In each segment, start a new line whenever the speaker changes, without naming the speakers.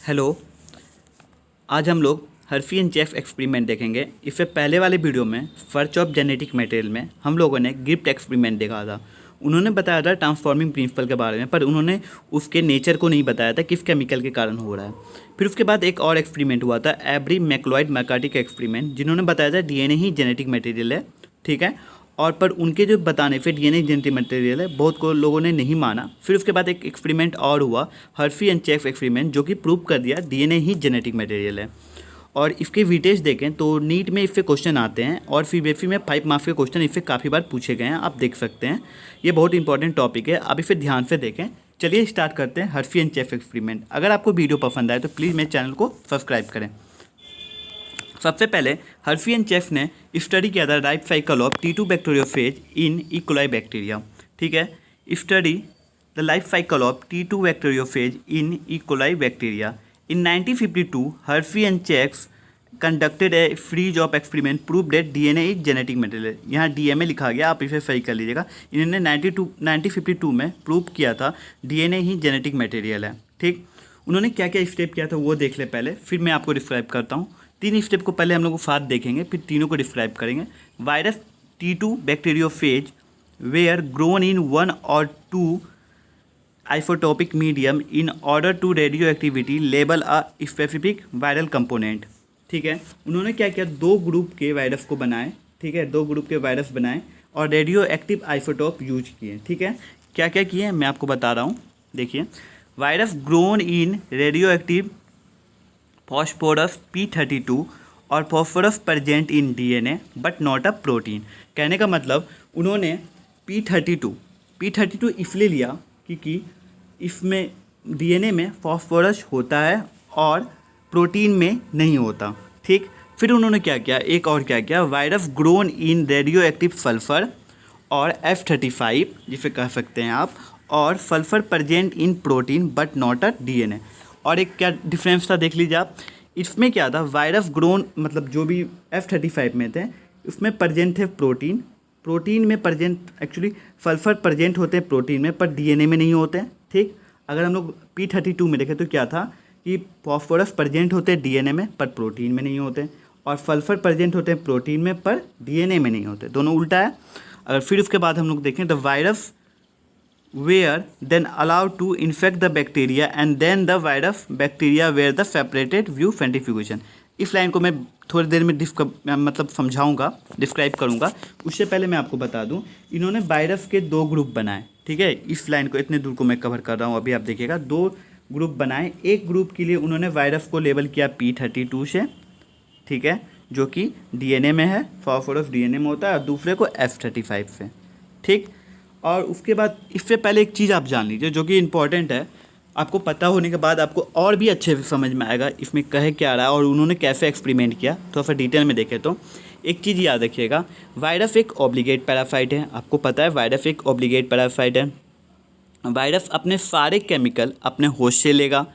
Hello. आज हम लोग हर्फी एंड चेफ एक्सपेरिमेंट देखेंगे। इससे पहले वाले वीडियो में सर्च ऑफ जेनेटिक मटेरियल में हम लोगों ने गिफ्ट एक्सपेरिमेंट देखा था। उन्होंने बताया था ट्रांसफॉर्मिंग प्रिंसिपल के बारे में, पर उन्होंने उसके नेचर को नहीं बताया था किस केमिकल के कारण हो रहा है। फिर उसके बाद एक और एक्सपेरिमेंट हुआ था, एब्री मैक्लॉयड मैकार्टी का एक्सपेरिमेंट, जिन्होंने बताया था डीएनए ही जेनेटिक मटेरियल है, ठीक है। और पर उनके जो बताने पे डीएनए जेनेटिक मटेरियल है, बहुत को लोगों ने नहीं माना। फिर उसके बाद एक एक्सपेरिमेंट और हुआ, हर्फी एंड चेफ एक्सपेरिमेंट, जो कि प्रूव कर दिया डीएनए ही जेनेटिक मटेरियल है। और इसके विटेज देखें तो नीट में इससे क्वेश्चन आते हैं और सीबीएसई में 5 मार्क्स के क्वेश्चन इससे काफ़ी बार पूछे गए हैं, आप देख सकते हैं। ये बहुत इंपॉर्टेंट टॉपिक है, आप इसे ध्यान से देखें। चलिए स्टार्ट करते हैं हर्फी एंड चेफ एक्सपेरिमेंट। अगर आपको वीडियो पसंद आए तो प्लीज़ मेरे चैनल को सब्सक्राइब करें। सबसे पहले हर्फी एंड चेफ ने स्टडी किया था life cycle of T2 bacteriophage in E coli bacteria, ठीक है। Study the life cycle of T2 bacteriophage in E coli bacteria. In 1952 Hershey and Chase conducted a series of experiment prove that DNA is genetic material. यहाँ DMA लिखा गया, आप इसे सही कर लीजिएगा। इन्होंने 1952 में प्रूव किया था डीएनए ही जेनेटिक मटेरियल है, ठीक। उन्होंने क्या क्या स्टेप किया था वो देख ले पहले, फिर मैं आपको डिस्क्राइब करता हूँ। 3 स्टेप को पहले हम लोग साथ देखेंगे, फिर तीनों को डिस्क्राइब करेंगे। Virus T2 bacteriophage were grown in 1 or 2 isotopic medium in order to radioactivity label a specific viral component, ठीक है। उन्होंने क्या किया, 2 ग्रुप के वायरस को बनाए, ठीक है, 2 ग्रुप के वायरस बनाए और रेडियो एक्टिव आइसोटोप यूज किए, ठीक है। क्या क्या किए मैं आपको बता रहा हूँ, देखिए। Virus grown in radio active phosphorus P32 और phosphorus present in DNA but not a protein. कहने का मतलब उन्होंने P32 इसलिए लिया क्योंकि इसमें डीएनए में फॉस्फोरस होता है और प्रोटीन में नहीं होता, ठीक। फिर उन्होंने क्या किया, एक और क्या किया, virus grown in radio active sulphur और F35 जिसे कह सकते हैं आप, और sulphur present in protein but not a DNA. और एक क्या डिफरेंस था देख लीजिए आप, इसमें क्या था, वायरस ग्रोन मतलब जो भी F35 में थे उसमें प्रेजेंट थे प्रोटीन में प्रेजेंट, एक्चुअली सल्फर प्रेजेंट होते हैं प्रोटीन में पर डीएनए में नहीं होते हैं, ठीक। अगर हम लोग P32 में देखें तो क्या था कि फॉस्फोरस प्रेजेंट होते हैं डीएनए में पर प्रोटीन में नहीं होते, और सल्फर प्रेजेंट होते हैं प्रोटीन में पर डीएनए में नहीं होते, दोनों उल्टा है। अगर फिर उसके बाद हम लोग देखें the virus were then allowed to infect the bacteria and then the virus bacteria were the separated view centrifugation। इस लाइन को मैं थोड़ी देर में मतलब समझाऊंगा, डिस्क्राइब करूंगा। उससे पहले मैं आपको बता दूं, इन्होंने वायरस के 2 ग्रुप बनाए, ठीक है। इस लाइन को इतने दूर को मैं कवर कर रहा हूं, अभी आप देखिएगा। 2 ग्रुप बनाए, एक ग्रुप के लिए उन्होंने वायरस को लेबल किया P32 से, ठीक है, जो कि डीएनए में है, फॉस्फोरस डीएनए में होता है, और दूसरे को F35 से, ठीक। और उसके बाद इससे पहले एक चीज़ आप जान लीजिए जो कि इम्पॉर्टेंट है, आपको पता होने के बाद आपको और भी अच्छे से समझ में आएगा इसमें कहे क्या रहा है और उन्होंने कैसे एक्सपेरिमेंट किया। थोड़ा सा डिटेल में देखें तो एक चीज़ याद रखिएगा, वायरस एक ऑब्लिगेट पैरासाइट है, आपको पता है वायरस एक ऑब्लिगेट पैरासाइट है। वायरस अपने सारे केमिकल अपने होस्ट से लेगा।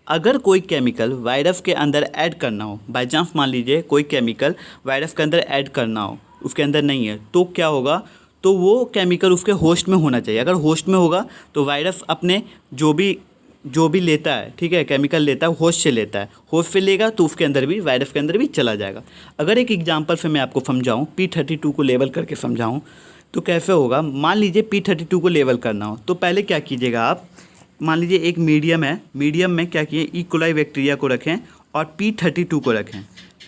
अगर कोई केमिकल वायरस के अंदर ऐड करना हो, बाई चांस मान लीजिए कोई केमिकल वायरस के अंदर ऐड करना हो, उसके अंदर नहीं है, तो क्या होगा, तो वो केमिकल उसके होस्ट में होना चाहिए। अगर होस्ट में होगा तो वायरस अपने जो भी लेता है, ठीक है, केमिकल लेता है होस्ट से लेता है, होस्ट से लेगा तो उसके अंदर भी, वायरस के अंदर भी चला जाएगा। अगर एक एग्जांपल से मैं आपको समझाऊं, P32 को लेबल करके समझाऊं तो कैसे होगा। मान लीजिए P32 को लेबल करना हो तो पहले क्या कीजिएगा आप, मान लीजिए एक मीडियम है, मीडियम में क्या किए, ई कोलाई बैक्टीरिया को रखें और P32 को रखें।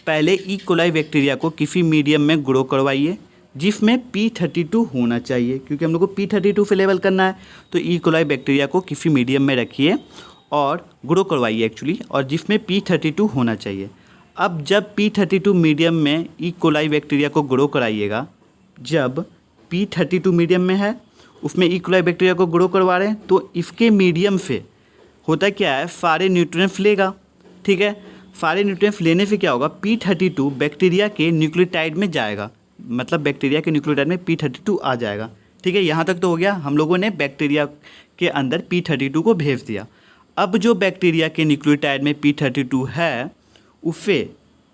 पहले ई कोलाई बैक्टीरिया को किसी मीडियम में ग्रो करवाइए जिसमें P32 होना चाहिए, क्योंकि हम लोग को P32 से लेवल करना है। तो ई कोलाई बैक्टीरिया को किसी मीडियम में रखिए और ग्रो करवाइए एक्चुअली, और जिसमें P32 होना चाहिए। अब जब P32 मीडियम में ई कोलाई बैक्टीरिया को ग्रो कराइएगा, जब P32 मीडियम में है उसमें ई कोलाई बैक्टीरिया को ग्रो करवा रहे हैं, तो इसके मीडियम से होता क्या है, सारे न्यूट्रिएंट्स लेगा, ठीक है। सारे न्यूट्रिएंट्स लेने से क्या होगा, P32 बैक्टीरिया के न्यूक्लियोटाइड में जाएगा, मतलब बैक्टीरिया के न्यूक्लियोटाइड में P32 आ जाएगा, ठीक है। यहाँ तक तो हो गया, हम लोगों ने बैक्टीरिया के अंदर P32 को भेज दिया। अब जो बैक्टीरिया के न्यूक्लियोटाइड में P32 है, उससे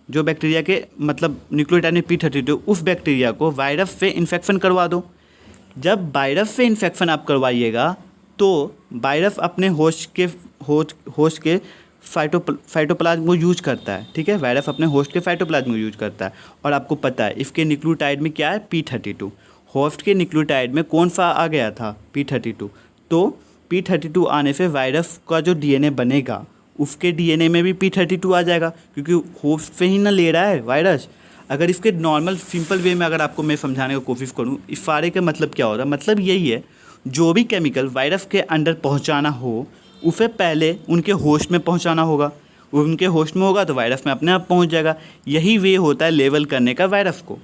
जो बैक्टीरिया के मतलब न्यूक्लियोटाइड में P32, उस बैक्टीरिया को वायरस से इन्फेक्शन करवा दो। जब वायरस से इन्फेक्शन आप करवाइएगा तो वायरस अपने होस्ट के फाइटोप्लाज्म को यूज करता है, ठीक है, वायरस अपने होस्ट के फाइटोप्लाज्म को यूज करता है। और आपको पता है इसके न्यूक्लियोटाइड में क्या है, P32। होस्ट के न्यूक्लियोटाइड में कौन सा आ गया था, P32। तो P32 आने से वायरस का जो DNA बनेगा उसके DNA में भी P32 आ जाएगा, क्योंकि होस्ट से ही ना ले रहा है वायरस। अगर इसके नॉर्मल सिंपल वे में अगर आपको मैं समझाने की कोशिश करूँ, इस सारे का मतलब क्या होता है, मतलब यही है जो भी केमिकल वायरस के अंदर पहुंचाना हो उसे पहले उनके होस्ट में पहुंचाना होगा, उनके होस्ट में होगा तो वायरस में अपने आप पहुंच जाएगा। यही वे होता है लेवल करने का वायरस को।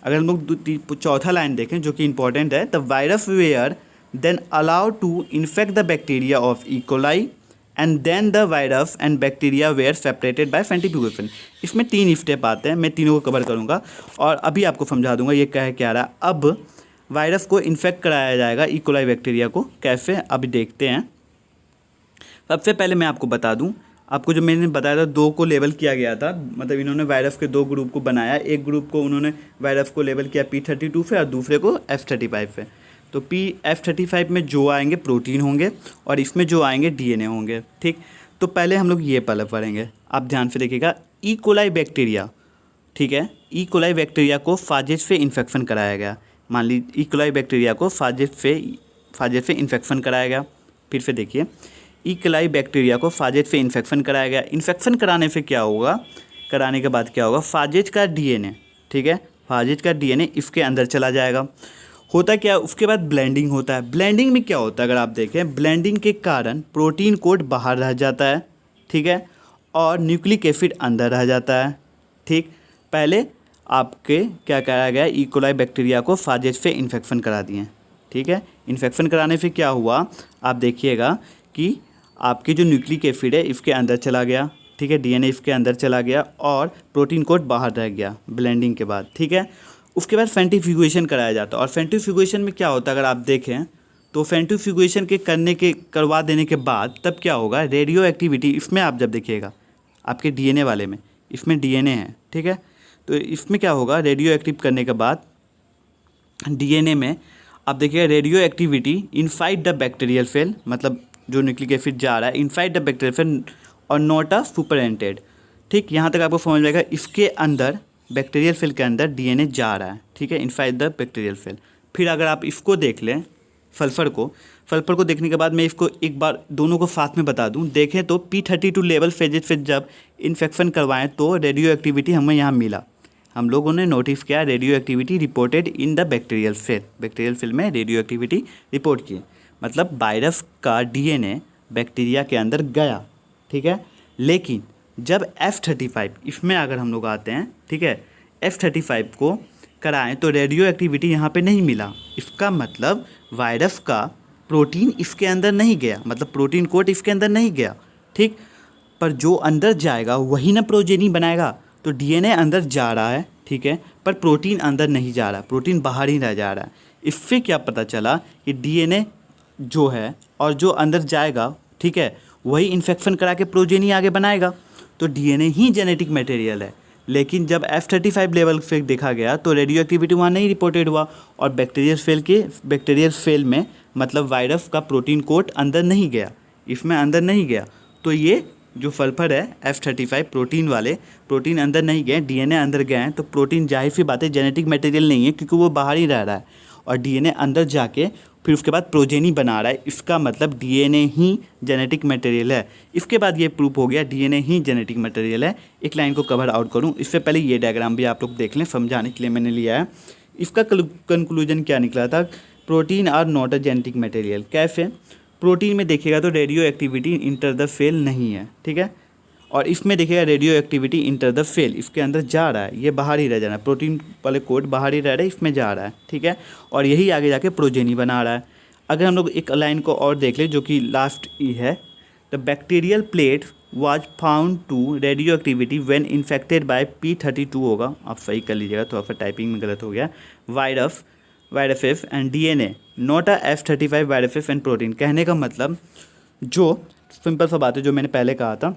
अगर हम लोग चौथा लाइन देखें जो कि इंपॉर्टेंट है, the virus were then allowed to infect the bacteria of E coli and then the virus and bacteria were separated by centrifugation. इसमें 3 स्टेप आते हैं, मैं तीनों को कवर करूँगा और अभी आपको समझा दूंगा ये क्या रहा। अब वायरस को इन्फेक्ट कराया जाएगा ई कोलाई बैक्टीरिया को, कैसे अभी देखते हैं। सबसे पहले मैं आपको बता दूं, आपको जो मैंने बताया था 2 को लेबल किया गया था, मतलब इन्होंने वायरस के 2 ग्रुप को बनाया। एक ग्रुप को उन्होंने वायरस को लेबल किया P32 से और दूसरे को F35 से। तो F35 में जो आएंगे प्रोटीन होंगे और इसमें जो आएंगे DNA होंगे, ठीक। तो पहले हम लोग ये पहले पढ़ेंगे, आप ध्यान से देखिएगा। ई कोलाई बैक्टीरिया, ठीक है, ई कोलाई बैक्टीरिया को फाजेज से इन्फेक्शन कराया गया। मान लीजिए ई कोलाई बैक्टीरिया को फाजेज से इन्फेक्शन कराया गया। फिर से देखिए, ई कोलाई बैक्टीरिया को फाजेज से इन्फेक्शन कराया गया। इन्फेक्शन कराने से क्या होगा, कराने के बाद क्या होगा, फाजेज का DNA, ठीक है, फाजेज का DNA इसके अंदर चला जाएगा। होता क्या, उसके बाद ब्लेंडिंग होता है। ब्लेंडिंग में क्या होता है, अगर आप देखें, ब्लेंडिंग के कारण प्रोटीन कोड बाहर रह जाता है, ठीक है, और न्यूक्लिक एसिड अंदर रह जाता है, ठीक। पहले आपके क्या कराया गया, ई कोलाई बैक्टीरिया को फाजेज से इन्फेक्शन करा दिए, ठीक है। इन्फेक्शन कराने से क्या हुआ, आप देखिएगा कि आपके जो न्यूक्लिक एसिड है इसके अंदर चला गया, ठीक है, DNA इसके अंदर चला गया और प्रोटीन कोड बाहर रह गया ब्लेंडिंग के बाद, ठीक है। उसके बाद सेंट्रीफ्यूगेशन कराया जाता है। और सेंट्रीफ्यूगेशन में क्या होता है, अगर आप देखें तो सेंट्रीफ्यूगेशन करवा देने के बाद तब क्या होगा, रेडियो एक्टिविटी, इसमें आप जब देखिएगा आपके DNA वाले में, इसमें DNA है, ठीक है, तो इसमें क्या होगा, रेडियो एक्टिव करने के बाद DNA में आप देखिएगा radioactivity inside the bacterial cell, मतलब जो न्यूक्लिक एसिड जा रहा है इनसाइड द बैक्टीरियल सेल और नॉट अ सुपरएंटेड, ठीक। यहाँ तक आपको समझ जाएगा, इसके अंदर बैक्टीरियल सेल के अंदर DNA जा रहा है, ठीक है, इनसाइड द बैक्टीरियल सेल। फिर अगर आप इसको देख लें, सल्फर को देखने के बाद मैं इसको एक बार दोनों को साथ में बता दूं, देखें तो P32 लेवल फेजेज से जब इन्फेक्शन करवाएं तो रेडियो एक्टिविटी हमें यहाँ मिला। हम लोगों ने नोटिस किया radioactivity reported in the bacterial cell में रेडियो एक्टिविटी रिपोर्ट की, मतलब वायरस का DNA बैक्टीरिया के अंदर गया, ठीक है। लेकिन जब F35 इसमें अगर हम लोग आते हैं, ठीक है, F35 को कराएं तो रेडियो एक्टिविटी यहाँ पे नहीं मिला। इसका मतलब वायरस का प्रोटीन इसके अंदर नहीं गया, मतलब प्रोटीन कोड इसके अंदर नहीं गया, ठीक। पर जो अंदर जाएगा वही ना प्रोजेनी बनाएगा। तो DNA अंदर जा रहा है, ठीक है, पर प्रोटीन अंदर नहीं जा रहा, प्रोटीन बाहर ही रह जा रहा है। इससे क्या पता चला कि DNA जो है और जो अंदर जाएगा, ठीक है, वही इन्फेक्शन करा के प्रोजेनी आगे बनाएगा। तो DNA ही जेनेटिक मटेरियल है। लेकिन जब F35 लेवल से देखा गया तो रेडियो एक्टिविटी वहाँ नहीं रिपोर्टेड हुआ और बैक्टीरियल सेल में मतलब वायरस का प्रोटीन कोड अंदर नहीं गया, इसमें अंदर नहीं गया। तो ये जो सल्फर है F35 प्रोटीन अंदर नहीं गए, DNA अंदर गए हैं, तो प्रोटीन जाहिर सी बात है जेनेटिक मटेरियल नहीं है क्योंकि वो बाहर ही रह रहा है और DNA अंदर जाके फिर उसके बाद प्रोजेनी बना रहा है। इसका मतलब DNA ही जेनेटिक मटेरियल है। इसके बाद ये प्रूफ हो गया DNA ही जेनेटिक मटेरियल है। एक लाइन को कवर आउट करूँ, इससे पहले ये डायग्राम भी आप लोग देख लें, समझाने के लिए मैंने लिया है। इसका कंक्लूजन क्या निकला था, protein are not a genetic material. कैसे, प्रोटीन में देखिएगा तो radioactivity enter the cell नहीं है, ठीक है, और इसमें देखिएगा radioactivity enter the cell, इसके अंदर जा रहा है, ये बाहर ही रह जा रहा है, प्रोटीन वाले कोड बाहर ही रह रहा है, इसमें जा रहा है, ठीक है, और यही आगे जाके प्रोजेनी बना रहा है। अगर हम लोग एक लाइन को और देख लें जो कि लास्ट ई है, the bacterial plate was found to radioactivity when infected by P32 होगा, आप सही कर लीजिएगा, थोड़ा सा टाइपिंग में गलत हो गया, viruses and DNA not a F35 viruses and protein. कहने का मतलब जो सिंपल सा बात है जो मैंने पहले कहा था,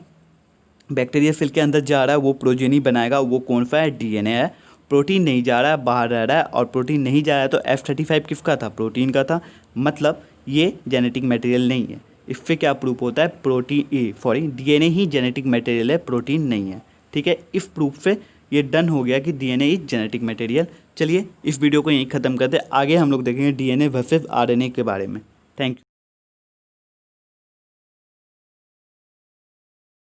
बैक्टीरिया सेल के अंदर जा रहा है वो प्रोजेनी बनाएगा, वो कौन सा है, DNA है। प्रोटीन नहीं जा रहा है, बाहर रह रहा है, और प्रोटीन नहीं जा रहा है तो F35 किसका था, प्रोटीन का था, मतलब ये जेनेटिक मटेरियल नहीं है। इफ पे क्या प्रूफ होता है, प्रोटीन डीएनए ही जेनेटिक मटेरियल है, प्रोटीन नहीं है। ठीक है, इफ प्रूफ पे ये डन हो गया कि डीएनए इज जेनेटिक मटेरियल। चलिए इस वीडियो को यहीं ख़त्म करते हैं, आगे हम लोग देखेंगे डीएनए वर्सेस आरएनए के बारे में। Thank you.